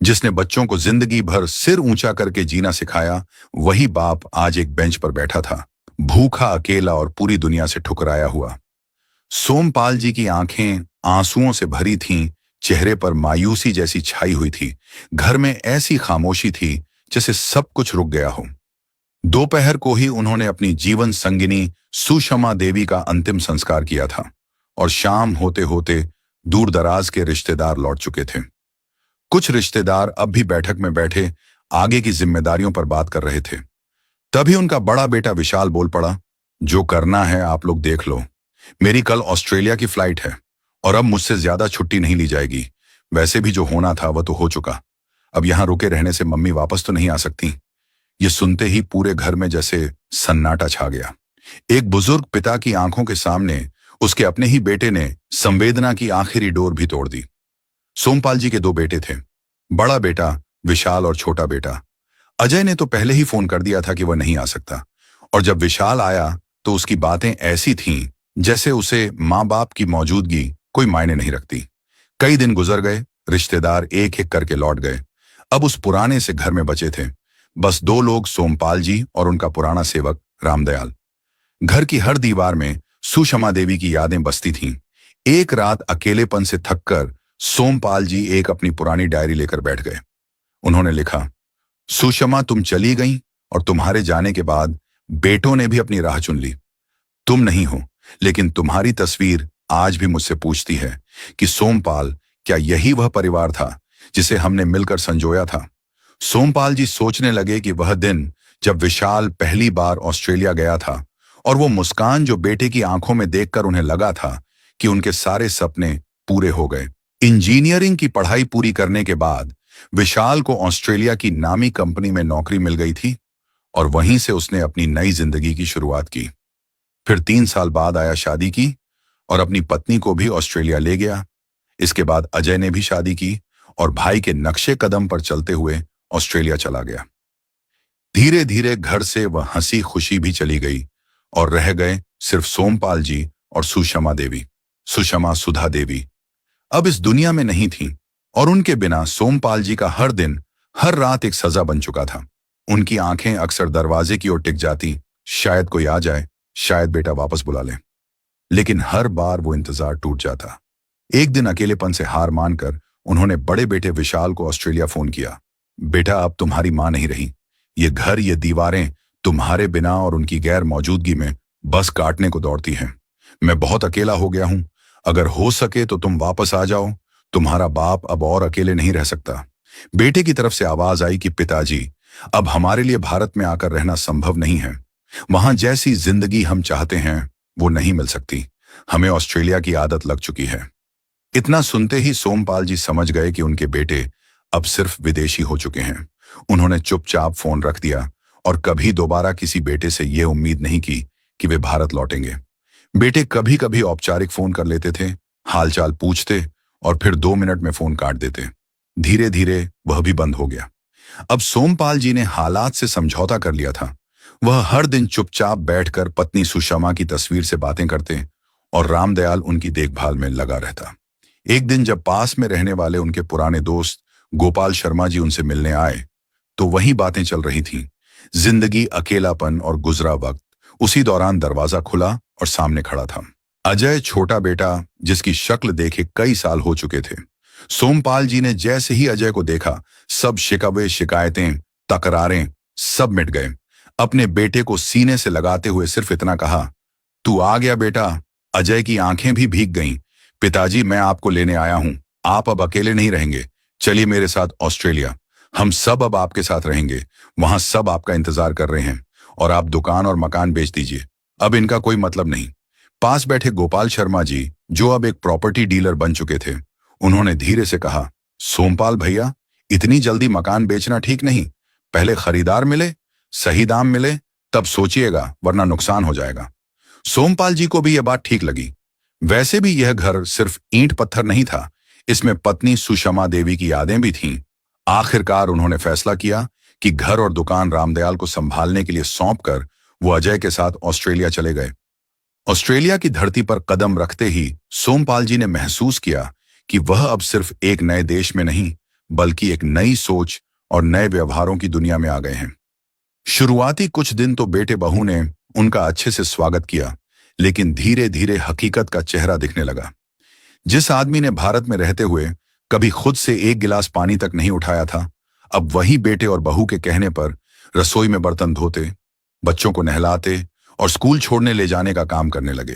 जिसने बच्चों को जिंदगी भर सिर ऊंचा करके जीना सिखाया, वही बाप आज एक बेंच पर बैठा था, भूखा, अकेला और पूरी दुनिया से ठुकराया हुआ। सोमपाल जी की आंखें आंसुओं से भरी थीं, चेहरे पर मायूसी जैसी छाई हुई थी। घर में ऐसी खामोशी थी जैसे सब कुछ रुक गया हो। दोपहर को ही उन्होंने अपनी जीवन संगिनी सुषमा देवी का अंतिम संस्कार किया था और शाम होते होते दूर दराज के रिश्तेदार लौट चुके थे। कुछ रिश्तेदार अब भी बैठक में बैठे आगे की जिम्मेदारियों पर बात कर रहे थे। तभी उनका बड़ा बेटा विशाल बोल पड़ा, जो करना है आप लोग देख लो। मेरी कल ऑस्ट्रेलिया की फ्लाइट है और अब मुझसे ज्यादा छुट्टी नहीं ली जाएगी। वैसे भी जो होना था वह तो हो चुका। अब यहां रुके रहने से मम्मी वापस तो नहीं आ सकती। ये सुनते ही पूरे घर में जैसे सन्नाटा छा गया। एक बुजुर्ग पिता की आंखों के सामने उसके अपने ही बेटे ने संवेदना की आखिरी डोर भी तोड़ दी। सोमपाल जी के दो बेटे थे, बड़ा बेटा विशाल और छोटा बेटा अजय। ने तो पहले ही फोन कर दिया था कि वह नहीं आ सकता, और जब विशाल आया तो उसकी बातें ऐसी थीं जैसे उसे माँ बाप की मौजूदगी कोई मायने नहीं रखती। कई दिन गुजर गए, रिश्तेदार एक एक करके लौट गए। अब उस पुराने से घर में बचे थे बस दो लोग, सोमपाल जी और उनका पुराना सेवक रामदयाल। घर की हर दीवार में सुषमा देवी की यादें बसती थीं। एक रात अकेलेपन से थककर सोमपाल जी एक अपनी पुरानी डायरी लेकर बैठ गए। उन्होंने लिखा, सुषमा तुम चली गई और तुम्हारे जाने के बाद बेटों ने भी अपनी राह चुन ली। तुम नहीं हो, लेकिन तुम्हारी तस्वीर आज भी मुझसे पूछती है कि सोमपाल, क्या यही वह परिवार था जिसे हमने मिलकर संजोया था। सोमपाल जी सोचने लगे कि वह दिन जब विशाल पहली बार ऑस्ट्रेलिया गया था और वो मुस्कान जो बेटे की आंखों में देखकर उन्हें लगा था कि उनके सारे सपने पूरे हो गए। इंजीनियरिंग की पढ़ाई पूरी करने के बाद विशाल को ऑस्ट्रेलिया की नामी कंपनी में नौकरी मिल गई थी और वहीं से उसने अपनी नई जिंदगी की शुरुआत की। फिर 3 साल बाद आया शादी की और अपनी पत्नी को भी ऑस्ट्रेलिया ले गया। इसके बाद अजय ने भी शादी की और भाई के नक्शे कदम पर चलते हुए ऑस्ट्रेलिया चला गया। धीरे धीरे घर से वह हंसी खुशी भी चली गई और रह गए सिर्फ सोमपाल जी और सुषमा देवी। सुषमा सुधा देवी अब इस दुनिया में नहीं थी और उनके बिना सोमपाल जी का हर दिन, हर रात एक सजा बन चुका था। उनकी आंखें अक्सर दरवाजे की ओर टिक जाती, शायद कोई आ जाए, शायद बेटा वापस बुला ले। लेकिन हर बार वो इंतजार टूट जाता। एक दिन अकेलेपन से हार मानकर उन्होंने बड़े बेटे विशाल को ऑस्ट्रेलिया फोन किया। बेटा, अब तुम्हारी मां नहीं रही। ये घर, ये दीवारें तुम्हारे बिना और उनकी गैर मौजूदगी में बस काटने को दौड़ती हैं। मैं बहुत अकेला हो गया हूं। अगर हो सके तो तुम वापस आ जाओ। तुम्हारा बाप अब और अकेले नहीं रह सकता। बेटे की तरफ से आवाज आई कि पिताजी, अब हमारे लिए भारत में आकर रहना संभव नहीं है। वहां जैसी जिंदगी हम चाहते हैं वो नहीं मिल सकती। हमें ऑस्ट्रेलिया की आदत लग चुकी है। इतना सुनते ही सोमपाल जी समझ गए कि उनके बेटे अब सिर्फ विदेशी हो चुके हैं। उन्होंने चुपचाप फोन रख दिया और कभी दोबारा किसी बेटे से यह उम्मीद नहीं की कि वे भारत लौटेंगे। बेटे कभी कभी औपचारिक फोन कर लेते थे, हालचाल पूछते और फिर 2 मिनट में फोन काट देते। धीरे धीरे वह भी बंद हो गया। अब सोमपाल जी ने हालात से समझौता कर लिया था। वह हर दिन चुपचाप बैठकर पत्नी सुषमा की तस्वीर से बातें करते और रामदयाल उनकी देखभाल में लगा रहता। एक दिन जब पास में रहने वाले उनके पुराने दोस्त गोपाल शर्मा जी उनसे मिलने आए तो वही बातें चल रही थीं, जिंदगी, अकेलापन और गुजरा वक्त। उसी दौरान दरवाजा खुला और सामने खड़ा था अजय, छोटा बेटा, जिसकी शक्ल देखे कई साल हो चुके थे। सोमपाल जी ने जैसे ही अजय को देखा, सब शिकवे, शिकायतें, तकरारें सब मिट गए। अपने बेटे को सीने से लगाते हुए सिर्फ इतना कहा, तू आ गया बेटा। अजय की आंखें भी भीग गईं। पिताजी, मैं आपको लेने आया हूं। आप अब अकेले नहीं रहेंगे। चलिए मेरे साथ ऑस्ट्रेलिया। हम सब अब आपके साथ रहेंगे। वहां सब आपका इंतजार कर रहे हैं और आप दुकान और मकान बेच दीजिए। अब इनका कोई मतलब नहीं। पास बैठे गोपाल शर्मा जी, जो अब एक प्रॉपर्टी डीलर बन चुके थे, उन्होंने धीरे से कहा, सोमपाल भैया, इतनी जल्दी मकान बेचना ठीक नहीं। पहले खरीदार मिले, सही दाम मिले, तब सोचिएगा, वरना नुकसान हो जाएगा। सोमपाल जी को भी यह बात ठीक लगी। वैसे भी यह घर सिर्फ ईंट पत्थर नहीं था, इसमें पत्नी सुषमा देवी की यादें भी थीं। आखिरकार उन्होंने फैसला किया कि घर और दुकान रामदयाल को संभालने के लिए सौंपकर वो अजय के साथ ऑस्ट्रेलिया चले गए। ऑस्ट्रेलिया की धरती पर कदम रखते ही सोमपाल जी ने महसूस किया कि वह अब सिर्फ एक नए देश में नहीं, बल्कि एक नई सोच और नए व्यवहारों की दुनिया में आ गए हैं। शुरुआती कुछ दिन तो बेटे बहू ने उनका अच्छे से स्वागत किया, लेकिन धीरे धीरे हकीकत का चेहरा दिखने लगा। जिस आदमी ने भारत में रहते हुए कभी खुद से एक गिलास पानी तक नहीं उठाया था, अब वही बेटे और बहू के कहने पर रसोई में बर्तन धोते, बच्चों को नहलाते और स्कूल छोड़ने ले जाने का काम करने लगे।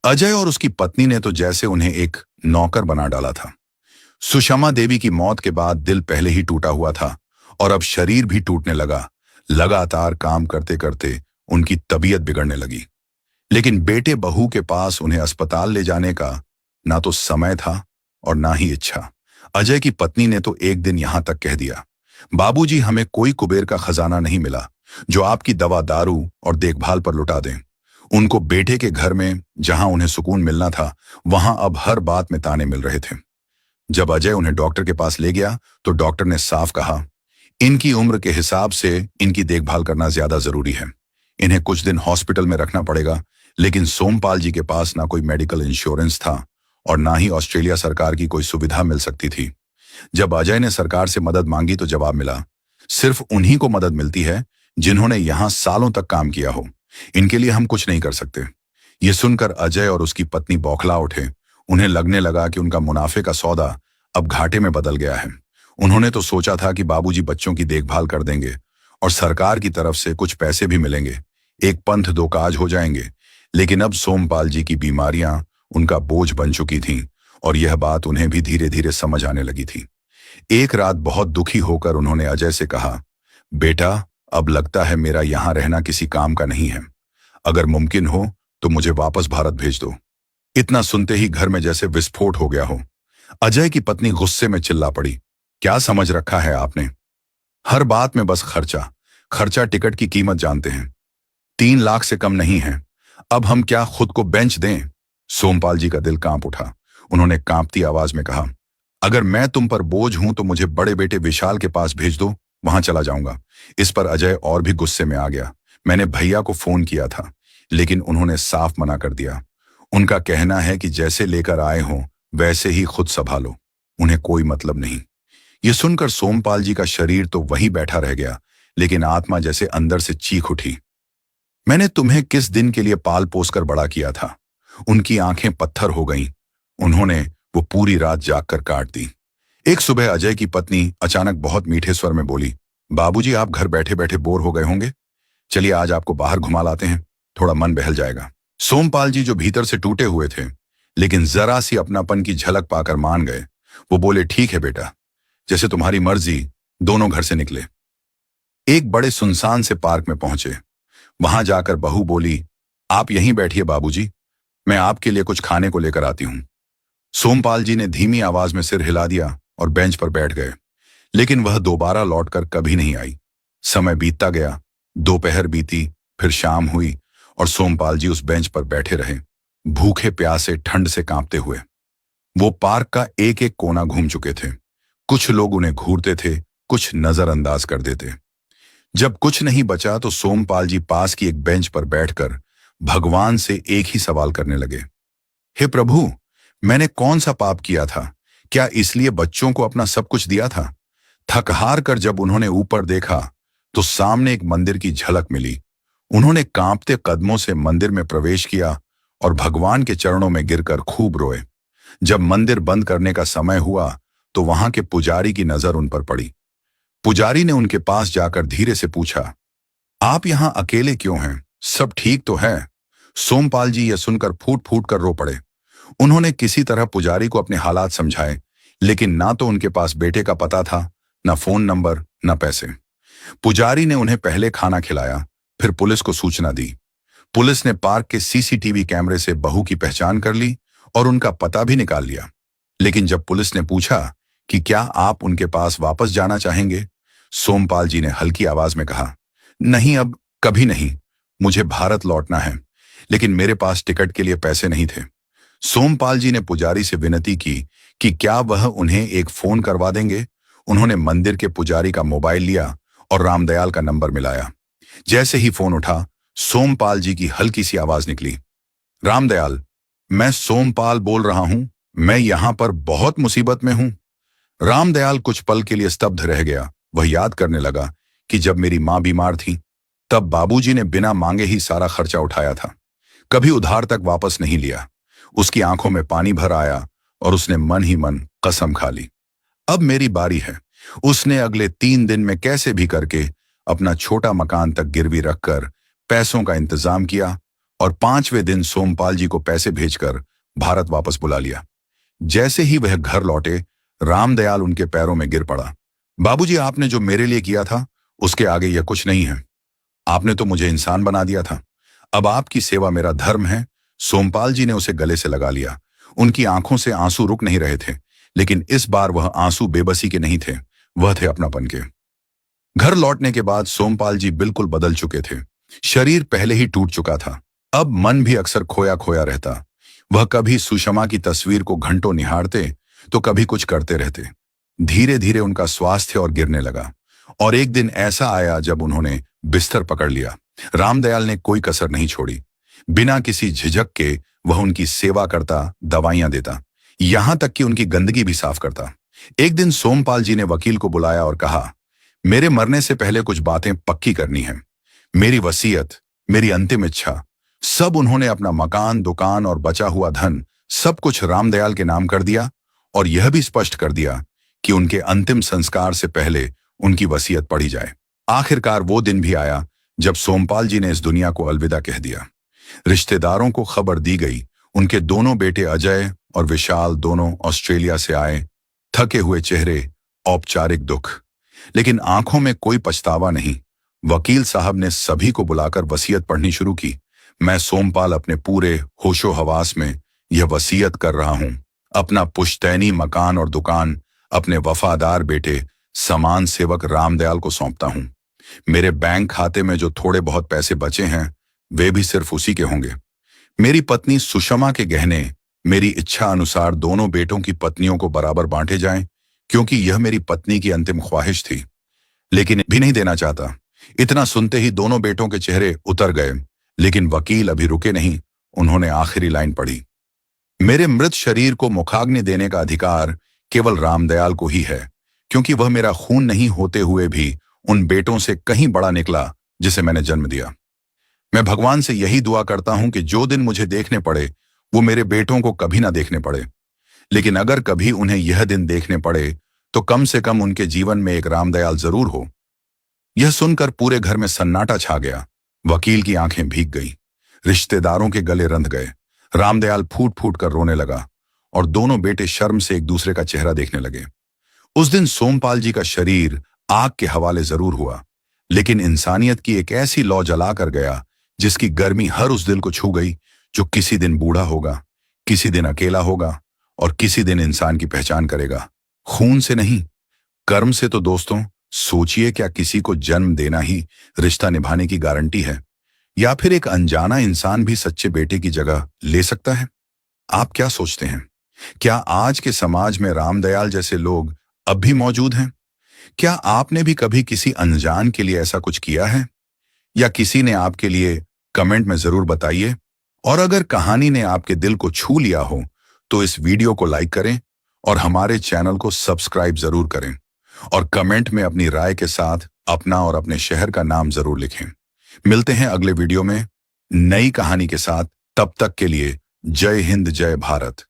अजय और उसकी पत्नी ने तो जैसे उन्हें एक नौकर बना डाला था। सुषमा देवी की मौत के बाद दिल पहले ही टूटा हुआ था और अब शरीर भी टूटने लगा। लगातार काम करते करते उनकी तबीयत बिगड़ने लगी। लेकिन बेटे बहू के पास उन्हें अस्पताल ले जाने का ना तो समय था और ना ही इच्छा। अजय की पत्नी ने तो एक दिन यहां तक कह दिया, बाबूजी, हमें कोई कुबेर का खजाना नहीं मिला जो आपकी दवा, दारू और देखभाल पर लुटा दें। उनको बेटे के घर में जहां उन्हें सुकून मिलना था, वहां अब हर बात में ताने मिल रहे थे। जब अजय उन्हें डॉक्टर के पास ले गया तो डॉक्टर ने साफ कहा, इनकी उम्र के हिसाब से इनकी देखभाल करना ज्यादा जरूरी है। इन्हें कुछ दिन हॉस्पिटल में रखना पड़ेगा। लेकिन सोमपाल जी के पास ना कोई मेडिकल इंश्योरेंस था और ना ही ऑस्ट्रेलिया सरकार की कोई सुविधा मिल सकती थी। जब अजय ने सरकार से मदद मांगी तो जवाब मिला, सिर्फ उन्हीं को मदद मिलती है जिन्होंने यहां सालों तक काम किया हो। इनके लिए हम कुछ नहीं कर सकते। ये सुनकर अजय और उसकी पत्नी बौखला उठे। उन्हें लगने लगा कि उनका मुनाफे का सौदा अब घाटे में बदल गया है। उन्होंने तो सोचा था कि बाबूजी बच्चों की देखभाल कर देंगे और सरकार की तरफ से कुछ पैसे भी मिलेंगे, एक पंथ दो काज हो जाएंगे। लेकिन अब सोमपाल जी की बीमारियां उनका बोझ बन चुकी थीं और यह बात उन्हें भी धीरे धीरे समझ आने लगी थी। एक रात बहुत दुखी होकर उन्होंने अजय से कहा, बेटा, अब लगता है मेरा यहां रहना किसी काम का नहीं है। अगर मुमकिन हो तो मुझे वापस भारत भेज दो। इतना सुनते ही घर में जैसे विस्फोट हो गया हो। अजय की पत्नी गुस्से में चिल्ला पड़ी, क्या समझ रखा है आपने? हर बात में बस खर्चा खर्चा। टिकट की कीमत जानते हैं, 3 लाख से कम नहीं है। अब हम क्या खुद को बेंच दें? सोमपाल जी का दिल कांप उठा। उन्होंने कांपती आवाज में कहा, अगर मैं तुम पर बोझ हूं तो मुझे बड़े बेटे विशाल के पास भेज दो, वहां चला जाऊंगा। इस पर अजय और भी गुस्से में आ गया। मैंने भैया को फोन किया था, लेकिन उन्होंने साफ मना कर दिया। उनका कहना है कि जैसे लेकर आए हो वैसे ही खुद संभालो, उन्हें कोई मतलब नहीं। ये सुनकर सोमपाल जी का शरीर तो वहीं बैठा रह गया, लेकिन आत्मा जैसे अंदर से चीख उठी, मैंने तुम्हें किस दिन के लिए पाल पोस कर बड़ा किया था। उनकी आंखें पत्थर हो गईं। उन्होंने वो पूरी रात जागकर काट दी। एक सुबह अजय की पत्नी अचानक बहुत मीठे स्वर में बोली, बाबूजी, आप घर बैठे बैठे बोर हो गए होंगे, चलिए आज आपको बाहर घुमा लाते हैं, थोड़ा मन बहल जाएगा। सोमपाल जी जो भीतर से टूटे हुए थे, लेकिन जरा सी अपनापन की झलक पाकर मान गए। वो बोले, ठीक है बेटा, जैसे तुम्हारी मर्जी। दोनों घर से निकले, एक बड़े सुनसान से पार्क में पहुंचे। वहां जाकर बहू बोली, आप यहीं बैठिए बाबूजी, मैं आपके लिए कुछ खाने को लेकर आती हूं। सोमपाल जी ने धीमी आवाज में सिर हिला दिया और बेंच पर बैठ गए, लेकिन वह दोबारा लौटकर कभी नहीं आई। समय बीतता गया, दोपहर बीती, फिर शाम हुई और सोमपाल जी उस बेंच पर बैठे रहे, भूखे प्यासे, ठंड से कांपते हुए। वो पार्क का एक एक कोना घूम चुके थे। कुछ लोग उन्हें घूरते थे, कुछ नजरअंदाज कर देते। जब कुछ नहीं बचा तो सोमपाल जी पास की एक बेंच पर बैठकर भगवान से एक ही सवाल करने लगे, हे प्रभु, मैंने कौन सा पाप किया था? क्या इसलिए बच्चों को अपना सब कुछ दिया था? थक हार कर जब उन्होंने ऊपर देखा तो सामने एक मंदिर की झलक मिली। उन्होंने कांपते कदमों से मंदिर में प्रवेश किया और भगवान के चरणों में गिरकर खूब रोए। जब मंदिर बंद करने का समय हुआ तो वहां के पुजारी की नजर उन पर पड़ी। पुजारी ने उनके पास जाकर धीरे से पूछा, आप यहां अकेले क्यों हैं? सब ठीक तो है? सोमपाल जी यह सुनकर फूट फूट कर रो पड़े। उन्होंने किसी तरह पुजारी को अपने हालात समझाए, लेकिन ना तो उनके पास बेटे का पता था, ना फोन नंबर, ना पैसे। पुजारी ने उन्हें पहले खाना खिलाया, फिर पुलिस को सूचना दी। पुलिस ने पार्क के सीसीटीवी कैमरे से बहू की पहचान कर ली और उनका पता भी निकाल लिया। लेकिन जब पुलिस ने पूछा कि क्या आप उनके पास वापस जाना चाहेंगे, सोमपाल जी ने हल्की आवाज में कहा, नहीं, अब कभी नहीं। मुझे भारत लौटना है, लेकिन मेरे पास टिकट के लिए पैसे नहीं थे। सोमपाल जी ने पुजारी से विनती की कि क्या वह उन्हें एक फोन करवा देंगे। उन्होंने मंदिर के पुजारी का मोबाइल लिया और रामदयाल का नंबर मिलाया। जैसे ही फोन उठा, सोमपाल जी की हल्की सी आवाज निकली, रामदयाल, मैं सोमपाल बोल रहा हूं, मैं यहां पर बहुत मुसीबत में हूं। रामदयाल कुछ पल के लिए स्तब्ध रह गया। वह याद करने लगा कि जब मेरी मां बीमार थी तब बाबूजी ने बिना मांगे ही सारा खर्चा उठाया था, कभी उधार तक वापस नहीं लिया। उसकी आंखों में पानी भर आया और उसने मन ही मन कसम खा ली, अब मेरी बारी है। उसने अगले 3 दिन में कैसे भी करके अपना छोटा मकान तक गिरवी रखकर पैसों का इंतजाम किया और 5वें दिन सोमपाल जी को पैसे भेजकर भारत वापस बुला लिया। जैसे ही वह घर लौटे, रामदयाल उनके पैरों में गिर पड़ा। बाबूजी, आपने जो मेरे लिए किया था उसके आगे यह कुछ नहीं है। आपने तो मुझे इंसान बना दिया था, अब आपकी सेवा मेरा धर्म है। सोमपाल जी ने उसे गले से लगा लिया। उनकी आंखों से आंसू रुक नहीं रहे थे, लेकिन इस बार वह आंसू बेबसी के नहीं थे, वह थे अपनापन के। घर लौटने के बाद सोमपाल जी बिल्कुल बदल चुके थे। शरीर पहले ही टूट चुका था, अब मन भी अक्सर खोया खोया रहता। वह कभी सुषमा की तस्वीर को घंटों निहारते तो कभी कुछ करते रहते। धीरे धीरे उनका स्वास्थ्य और गिरने लगा और एक दिन ऐसा आया जब उन्होंने बिस्तर पकड़ लिया। रामदयाल ने कोई कसर नहीं छोड़ी। बिना किसी झिझक के वह उनकी सेवा करता, दवाइयां देता, यहां तक कि उनकी गंदगी भी साफ करता। एक दिन सोमपाल जी ने वकील को बुलाया और कहा, मेरे मरने से पहले कुछ बातें पक्की करनी है। मेरी वसीयत, मेरी अंतिम इच्छा, सब उन्होंने अपना मकान, दुकान और बचा हुआ धन सब कुछ रामदयाल के नाम कर दिया और यह भी स्पष्ट कर दिया कि उनके अंतिम संस्कार से पहले उनकी वसीयत पढ़ी जाए। आखिरकार वो दिन भी आया जब सोमपाल जी ने इस दुनिया को अलविदा कह दिया। रिश्तेदारों को खबर दी गई। उनके दोनों बेटे अजय और विशाल दोनों ऑस्ट्रेलिया से आए, थके हुए चेहरे, औपचारिक दुख, लेकिन आंखों में कोई पछतावा नहीं। वकील साहब ने सभी को बुलाकर वसीयत पढ़नी शुरू की। मैं सोमपाल अपने पूरे होशो हवास में यह वसीयत कर रहा हूं, अपना पुश्तैनी मकान और दुकान अपने वफादार बेटे समान सेवक रामदयाल को सौंपता हूं। मेरे बैंक खाते में जो थोड़े बहुत पैसे बचे हैं वे भी सिर्फ उसी के होंगे। मेरी पत्नी सुषमा के गहने मेरी इच्छा अनुसार दोनों बेटों की पत्नियों को बराबर बांटे जाएं, क्योंकि यह मेरी पत्नी की अंतिम ख्वाहिश थी, लेकिन भी नहीं देना चाहता। इतना सुनते ही दोनों बेटों के चेहरे उतर गए, लेकिन वकील अभी रुके नहीं। उन्होंने आखिरी लाइन पढ़ी, मेरे मृत शरीर को मुखाग्नि देने का अधिकार केवल रामदयाल को ही है, क्योंकि वह मेरा खून नहीं होते हुए भी उन बेटों से कहीं बड़ा निकला जिसे मैंने जन्म दिया। मैं भगवान से यही दुआ करता हूं कि जो दिन मुझे देखने पड़े वो मेरे बेटों को कभी ना देखने पड़े, लेकिन अगर कभी उन्हें यह दिन देखने पड़े तो कम से कम उनके जीवन में एक रामदयाल जरूर हो। यह सुनकर पूरे घर में सन्नाटा छा गया। वकील की आंखें भीग गईं, रिश्तेदारों के गले रंध गए। रामदयाल फूट फूट कर रोने लगा और दोनों बेटे शर्म से एक दूसरे का चेहरा देखने लगे। उस दिन सोमपाल जी का शरीर आग के हवाले जरूर हुआ, लेकिन इंसानियत की एक ऐसी लौ जला कर गया जिसकी गर्मी हर उस दिल को छू गई जो किसी दिन बूढ़ा होगा, किसी दिन अकेला होगा और किसी दिन इंसान की पहचान करेगा, खून से नहीं, कर्म से। तो दोस्तों सोचिए, क्या किसी को जन्म देना ही रिश्ता निभाने की गारंटी है, या फिर एक अनजाना इंसान भी सच्चे बेटे की जगह ले सकता है? आप क्या सोचते हैं? क्या आज के समाज में रामदयाल जैसे लोग अब भी मौजूद हैं? क्या आपने भी कभी किसी अनजान के लिए ऐसा कुछ किया है, या किसी ने आपके लिए? कमेंट में जरूर बताइए। और अगर कहानी ने आपके दिल को छू लिया हो तो इस वीडियो को लाइक करें और हमारे चैनल को सब्सक्राइब जरूर करें, और कमेंट में अपनी राय के साथ अपना और अपने शहर का नाम जरूर लिखें। मिलते हैं अगले वीडियो में नई कहानी के साथ। तब तक के लिए जय हिंद, जय भारत।